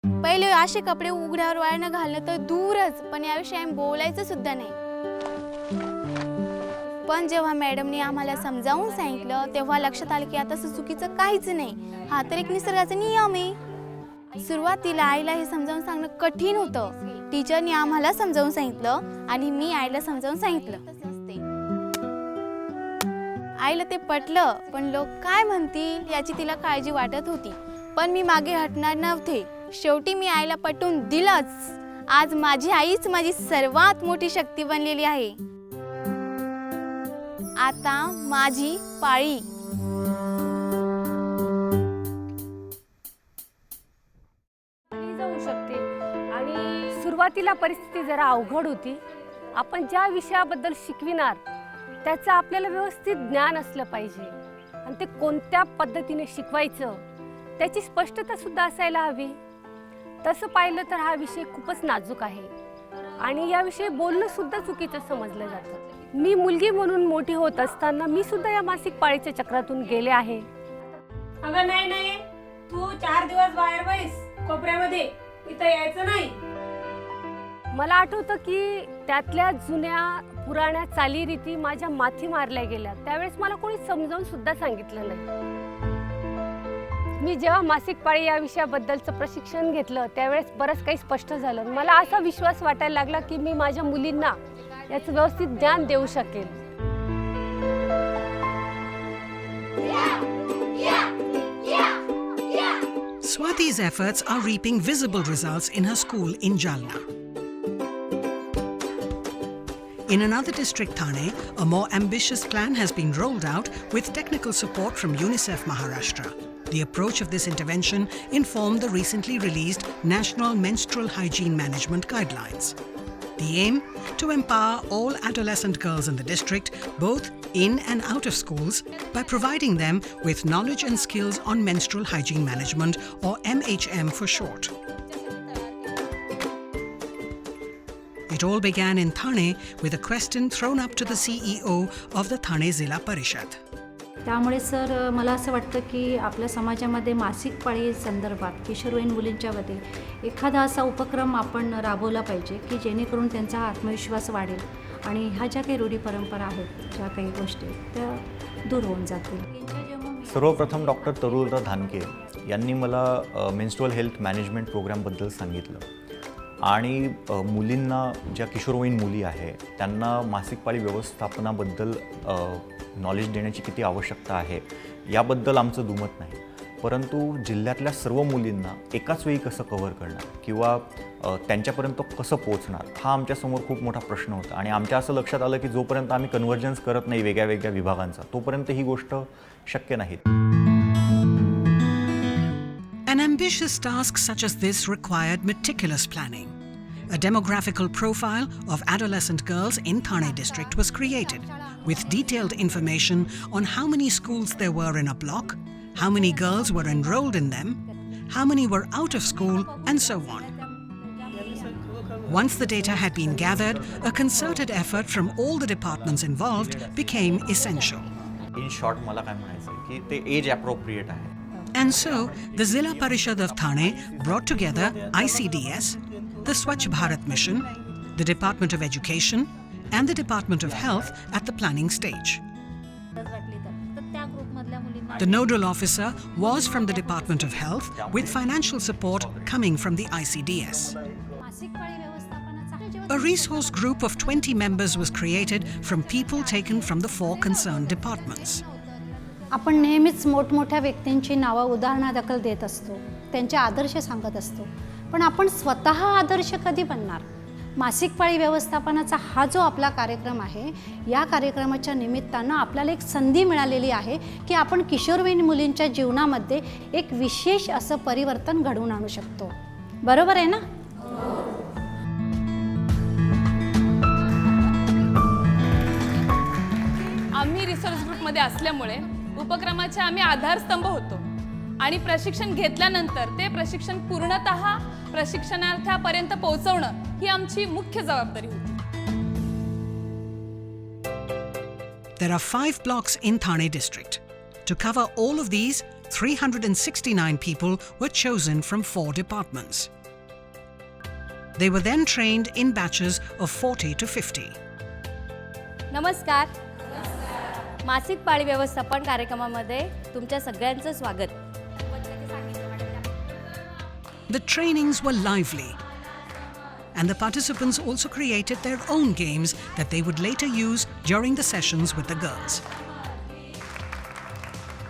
पहिले असे कपडे उघड्यावर वाळणं घालणं तर दूरच, पण याविषयी आम्ही बोलायचं सुद्धा नाही. पण जेव्हा मॅडमने आम्हाला समजावून सांगितलं तेव्हा लक्षात आलं की आता चुकीचं काहीच नाही, हा तर एक निसर्गाचा नियम आहे. सुरुवातीला आईला हे समजावून सांगणं कठीण होतं. टीचरनी आम्हाला समजावून सांगितलं आणि मी आईला समजावून सांगितलं. आईला ते पटलं, पण लोक काय म्हणतील याची तिला काळजी वाटत होती. पण मी मागे हटणार नव्हते. शेवटी मी आईला पटवून दिलंच. आज माझी आईच माझी सर्वात मोठी शक्ती बनलेली आहे. आता माझी पाळी. जाऊ शकते आणि सुरुवातीला परिस्थिती जरा अवघड होती. आपण ज्या विषयाबद्दल शिकविणार त्याचं आपल्याला व्यवस्थित ज्ञान असलं पाहिजे आणि ते कोणत्या पद्धतीने शिकवायचं त्याची स्पष्टता सुद्धा असायला हवी. तसं पाहिलं तर हा विषय खूपच नाजूक आहे आणि याविषयी बोलणं सुद्धा चुकीचं समजलं जातं. मी मुलगी म्हणून मोठी होत असताना मी सुद्धा या मासिक पाळीच्या चक्रातून गेले आहे. अगं नाही, तू 4 दिवस बाहेर बैस कोपऱ्यामध्ये, इथं यायचं नाही. मला आठवतं की त्यातल्या जुन्या पुराण्या चालीरीती माझ्या माथी मारल्या गेल्या. त्यावेळेस मला कोणी समजावून सुद्धा सांगितलं नाही. मी जेव्हा मासिक पाळी या विषयाबद्दलचं प्रशिक्षण घेतलं त्यावेळेस बरंच काही स्पष्ट झालं. मला असा विश्वास वाटायला लागला की मी माझ्या मुलींना याचं व्यवस्थित ज्ञान देऊ शकेल. Swati's efforts are reaping visible results in her school in Jalna. In another district, Thane, a more ambitious plan has been rolled out with technical support from UNICEF Maharashtra. The approach of this intervention informed the recently released National Menstrual Hygiene Management Guidelines. The aim? To empower all adolescent girls in the district, both in and out of schools, by providing them with knowledge and skills on menstrual hygiene management, or MHM for short. It all began in Thane with a question thrown up to the CEO of the Thane Zilla Parishad. त्यामुळे sir मला असं वाटतं की आपल्या समाजामध्ये मासिक पाळी संदर्भात किशोरवयीन मुलींच्यामध्ये एखादा असा उपक्रम आपण राबवला पाहिजे की जेणेकरून त्यांचा आत्मविश्वास वाढेल आणि ह्या ज्या काही रूढी परंपरा आहेत, ज्या काही गोष्टी त्या दूर होऊन जातील. सर्वप्रथम डॉक्टर तरुलता धानके यांनी मला मेन्स्ट्रुअल हेल्थ मॅनेजमेंट प्रोग्रामबद्दल सांगितलं आणि मुलींना, ज्या किशोरवयीन मुली आहे त्यांना मासिक पाळी व्यवस्थापनाबद्दल नॉलेज देण्याची किती आवश्यकता आहे याबद्दल आमचं दुमत नाही. परंतु जिल्ह्यातल्या सर्व मुलींना एकाच वेळी कसं कव्हर करणार किंवा त्यांच्यापर्यंत कसं पोहोचणार हा आमच्यासमोर खूप मोठा प्रश्न होता. आणि आमच्या असं लक्षात आलं की जोपर्यंत आम्ही कन्व्हर्जन्स करत नाही वेगळ्या वेगळ्या विभागांचा तोपर्यंत ही गोष्ट शक्य नाही. An ambitious task such as this required meticulous planning. A demographical profile of adolescent girls in Thane district was created, with detailed information on how many schools there were in a block, how many girls were enrolled in them, how many were out of school, and so on. Once the data had been gathered, a concerted effort from all the departments involved became essential. In short मला काय म्हणायचं आहे की ते age appropriate आहे. And so, the Zilla Parishad of Thane brought together ICDS, the Swachh Bharat Mission, the Department of Education, and the Department of Health at the planning stage. The nodal officer was from the Department of Health, with financial support coming from the ICDS. A resource group of 20 members was created from people taken from the 4 concerned departments. आपण नेहमीच मोठमोठ्या व्यक्तींची नावं उदाहरणादाखल देत असतो, त्यांचे आदर्श सांगत असतो, पण आपण स्वतः आदर्श कधी बनणार? मासिक पाळी व्यवस्थापनाचा हा जो आपला कार्यक्रम आहे, या कार्यक्रमाच्या निमित्तानं आपल्याला एक संधी मिळालेली आहे की आपण किशोरवयीन मुलींच्या जीवनामध्ये एक विशेष असं परिवर्तन घडवून आणू शकतो. बरोबर आहे ना? आम्ही रिसर्च ग्रुपमध्ये असल्यामुळे उपक्रमाचे आम्ही आधारस्तंभ होतो आणि प्रशिक्षण घेतल्यानंतर ते प्रशिक्षण पूर्णतः प्रशिक्षणार्थ्यापर्यंत पोहोचवणं ही आमची मुख्य जबाबदारी होती. There are 5 blocks in Thane district. To cover all of these, 369 people were chosen from 4 departments. They were then trained in batches of 40 to 50. नमस्कार. मासिक पाळी व्यवस्थापन कार्यक्रमामध्ये तुमच्या सगळ्यांचं स्वागत. The trainings were lively, and the participants also created their own games that they would later use during the sessions with the girls.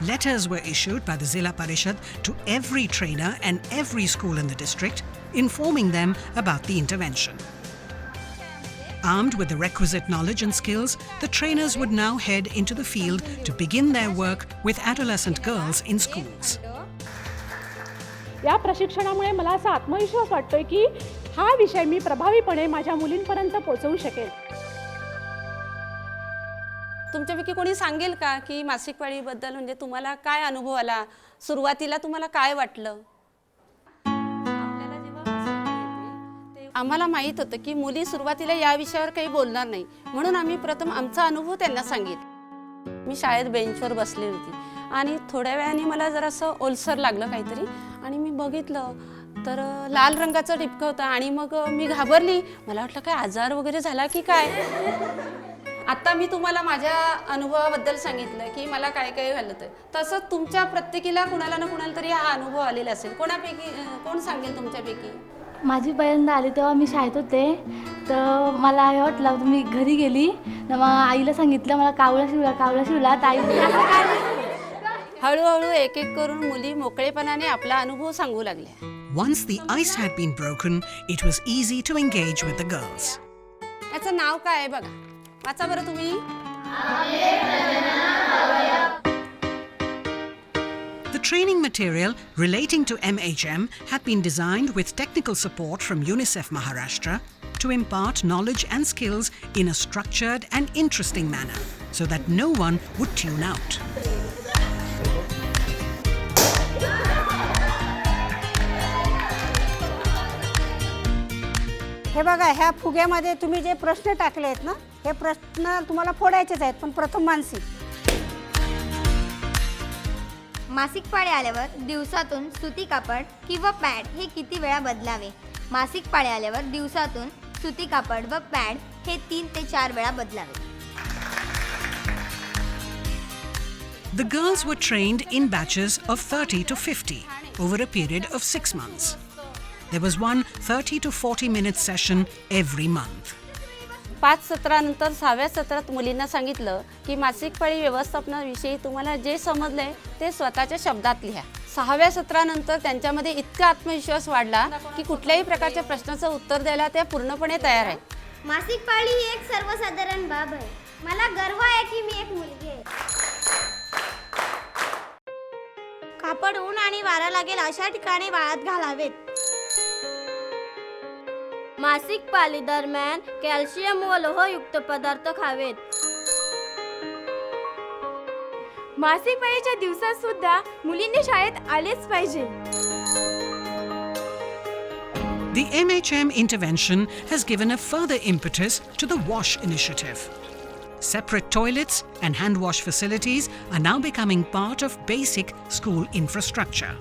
Letters were issued by the Zilla Parishad to every trainer and every school in the district, informing them about the intervention. Armed with the requisite knowledge and skills, the trainers would now head into the field to begin their work with adolescent girls in schools. या प्रशिक्षणामुळे मला असा आत्मविश्वास वाटतोय की हा विषय मी प्रभावीपणे माझ्या मुलींपर्यंत पोहोचवू शकेल. तुमच्यापैकी कोणी सांगेल का की मासिक पाळीबद्दल म्हणजे तुम्हाला काय अनुभव आला, सुरुवातीला तुम्हाला काय वाटलं? आम्हाला माहीत होतं की मुली सुरुवातीला या विषयावर काही बोलणार नाही, म्हणून आम्ही प्रथम आमचा अनुभव त्यांना सांगितला. मी शाळेत बेंचवर बसली होती आणि थोड्या वेळाने मला जरासं ओलसर लागलं काहीतरी आणि मी बघितलं तर लाल रंगाचं टिपकं होतं आणि मग मी घाबरली. मला वाटलं काय आजार वगैरे झाला की काय. आता मी तुम्हाला माझ्या अनुभवाबद्दल सांगितलं की मला काय काय झालं तर तसंच तुमच्या प्रत्येकीला कुणाला ना कुणाला तरी हा अनुभव आलेला असेल. कोणापैकी कोण सांगेल तुमच्यापैकी? माझी पहिल्यांदा आली तेव्हा मी शाळेत होते, तर मला हे वाटलं. मी घरी गेली तर मग आईला सांगितलं मला कावळा शिवला तर आई हळूहळू एक एक करून मुली मोकळेपणाने आपला अनुभव सांगू लागल्या. Once the ice had been broken, it was easy to engage with the girls. याचं नाव काय आहे बघा, वाचा बरं तुम्ही. The training material relating to MHM had been designed with technical support from UNICEF Maharashtra to impart knowledge and skills in a structured and interesting manner so that no one would tune out. हे बघा, ह्या फुग्यामध्ये तुम्ही जे प्रश्न टाकले आहेत ना, हे प्रश्न तुम्हाला फोडायचेच आहेत, पण प्रथम मानसिक. मासिक पाळी आल्यावर दिवसातून सुती कापड किंवा पॅड हे किती वेळा बदलावे? मासिक पाळी आल्यावर दिवसातून सुती कापड व पॅड हे 3 ते 4 वेळा बदलावे. The girls were trained in batches of 30 to 50 over a period of 6 months. There was one 30 to 40 minute session every month. 5 सत्रानंतर 6व्या सत्रात मुलींना सांगितलं की मासिक पाळी व्यवस्थापनाविषयी तुम्हाला जे समजलंय ते स्वतःच्या शब्दात लिहा. 6व्या सत्रानंतर त्यांच्यामध्ये इतका आत्मविश्वास वाढला की कुठल्याही प्रकारच्या प्रश्नाचं उत्तर द्यायला त्या पूर्णपणे तयार आहेत. मासिक पाळी ही एक सर्वसाधारण बाब आहे. मला गर्व आहे की मी एक मुलगी आहे. कापड ऊन आणि वारा लागेल अशा ठिकाणी वाळत घालावेत. मासिक पाळी दरम्यान कॅल्शियम व लोहयुक्त पदार्थ खावेत. मासिक पाळीच्या दिवसात सुद्धा मुलींनी शाळेत आलेच पाहिजे. The MHM intervention has given a further impetus to the WASH initiative. Separate toilets and hand wash facilities are now becoming part of basic school infrastructure.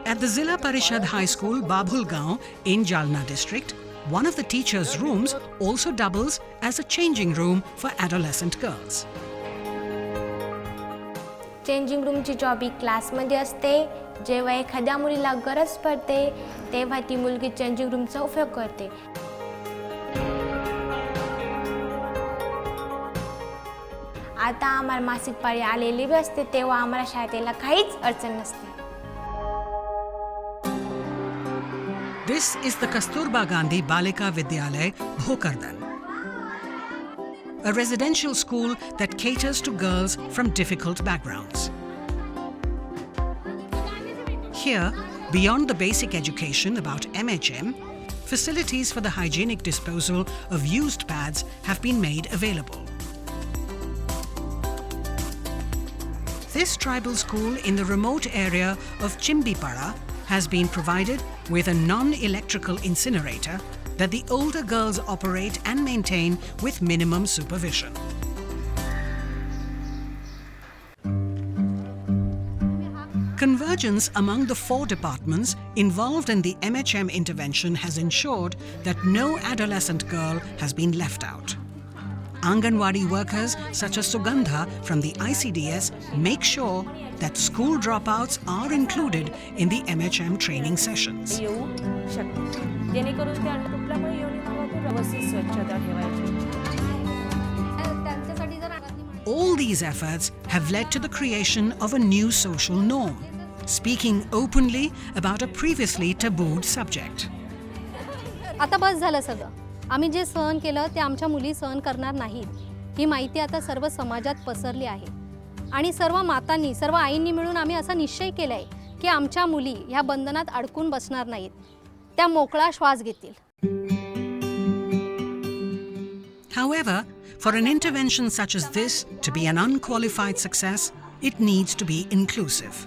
At the Zilla Parishad High School, Babulgaon in Jalna district, one of the teachers' rooms also doubles as a changing room for adolescent girls. Changing रूमची job ही क्लासमध्ये असते. जेव्हा एखाद्या मुलीला गरज पडते तेव्हा ती मुलगी चेंजिंग रूमचा उपयोग करते. आता आम्हाला मासिक पाळी आलेली असते तेव्हा आम्हाला शाळेत यायला काहीच अडचण नसते. This is the Kasturba Gandhi Balika Vidyalay, Bhokardan, a residential school that caters to girls from difficult backgrounds. Here, beyond the basic education about MHM, facilities for the hygienic disposal of used pads have been made available. This tribal school in the remote area of Chimbipara has been provided with a non-electrical incinerator that the older girls operate and maintain with minimum supervision. Convergence among the 4 departments involved in the MHM intervention has ensured that no adolescent girl has been left out. Anganwadi workers such as Sugandha from the ICDS make sure that school dropouts are included in the MHM training sessions. येऊ शकते जेणेकरून ते अन्नकूटल्यामुळे योनिभागातून व्यवस्थित स्वच्छता ठेवायची. All these efforts have led to the creation of a new social norm, speaking openly about a previously tabooed subject. आता बस झालं सगळं. आम्ही जे सहन केलं ते आमच्या मुली सहन करणार नाहीत ही माहिती आता सर्व समाजात पसरली आहे. आणि सर्व मातांनी सर्व आईंनी मिळून आम्ही असा निश्चय केला आहे की आमच्या मुली ह्या बंधनात अडकून बसणार नाहीत. त्या मोकळा श्वास घेतील. However, for an intervention such as this to be an unqualified success, it needs to be inclusive.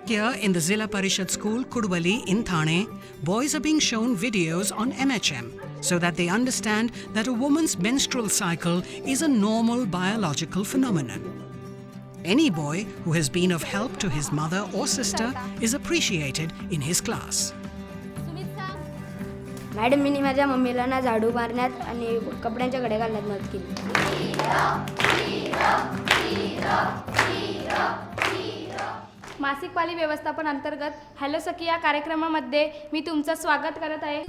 Here in the Zilla Parishad School, Kudwali in Thane, boys are being shown videos on MHM so that they understand that a woman's menstrual cycle is a normal biological phenomenon. Any boy who has been of help to his mother or sister is appreciated in his class. Madam मी माझ्या मम्मीला ना झाडू मारण्यात आणि कपड्यांच्या घड्या घालण्यात मदत केली. मासिक पाळी व्यवस्थापन अंतर्गत हॅलो सखी या कार्यक्रमामध्ये मी तुमचं स्वागत करत आहे.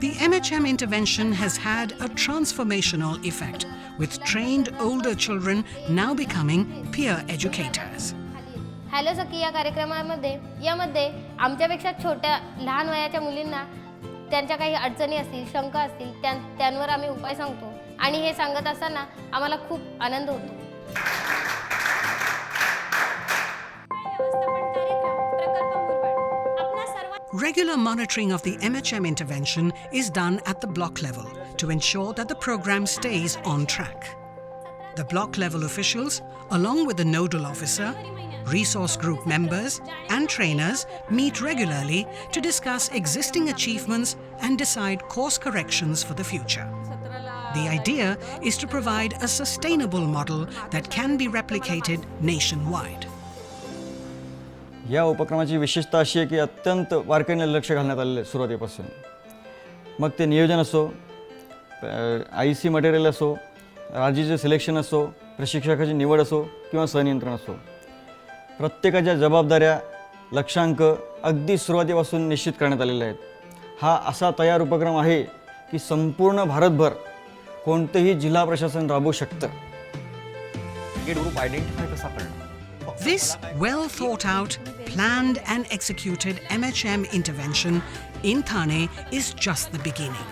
The MHM intervention has had a transformational effect, with trained older children now becoming peer educators. Hello Sakhi या कार्यक्रमामध्ये आमच्यापेक्षा छोट्या लहान वयाच्या मुलींना त्यांच्या काही अडचणी असतील शंका असतील त्यांवर आम्ही उपाय सांगतो आणि हे सांगत असताना आम्हाला खूप आनंद होतो. Regular monitoring of the MHM intervention is done at the block level to ensure that the program stays on track. The block level officials, along with the nodal officer, resource group members and trainers meet regularly to discuss existing achievements and decide course corrections for the future. The idea is to provide a sustainable model that can be replicated nationwide. या उपक्रमाची विशेषता अशी आहे की अत्यंत बारकाईने लक्ष घालण्यात आलेलं आहे सुरुवातीपासून. मग ते नियोजन असो, IC मटेरियल असो, राजीचे सिलेक्शन असो, प्रशिक्षकाची निवड असो किंवा सहनियंत्रण असो, प्रत्येकाच्या जबाबदाऱ्या लक्षांक अगदी सुरुवातीपासून निश्चित करण्यात आलेले आहेत. हा असा तयार उपक्रम आहे की संपूर्ण भारतभर कोणतेही जिल्हा प्रशासन राबवू शकतं. ग्रुप आयडेंटिफाय कसा करणार? This well thought out, planned and executed MHM intervention in Thane is just the beginning.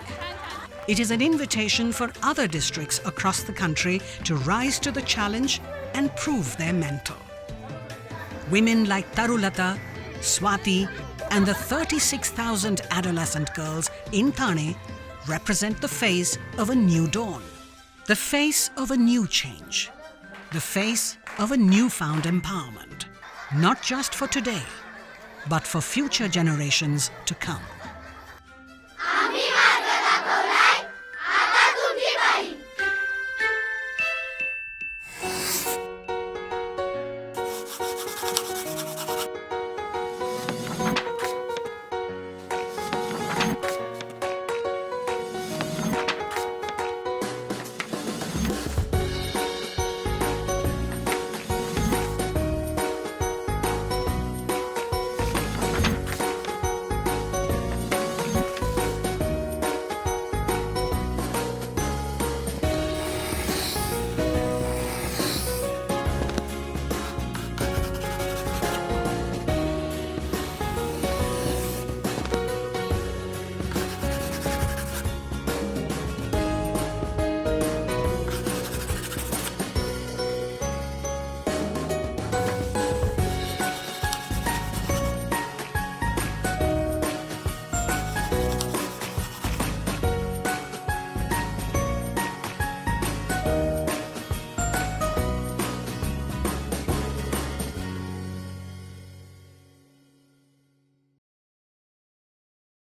It is an invitation for other districts across the country to rise to the challenge and prove their mettle. Women like Tarulata, Swati and the 36,000 adolescent girls in Thane represent the face of a new dawn, the face of a new change, the face of a newfound empowerment, not just for today, but for future generations to come.